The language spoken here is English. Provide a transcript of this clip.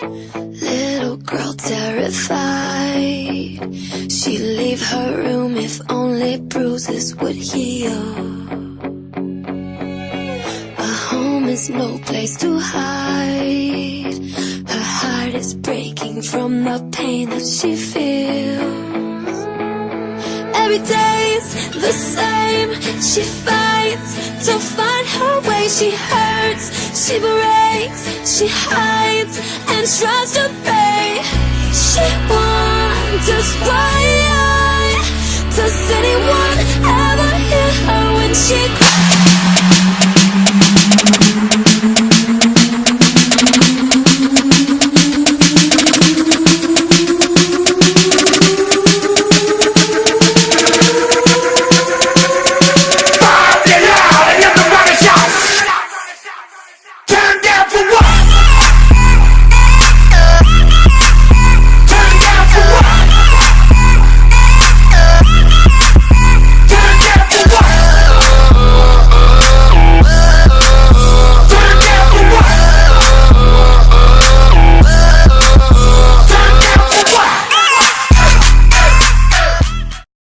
Little girl terrified, she'd leave her room if only bruises would heal. A home is no place to hide, her heart is breaking from the pain that she feels. Every day's the same, she fights to find her way. She hurts, she breaks, she hides and tries to pray. She wonders why. Does anyone ever hear her when she cries?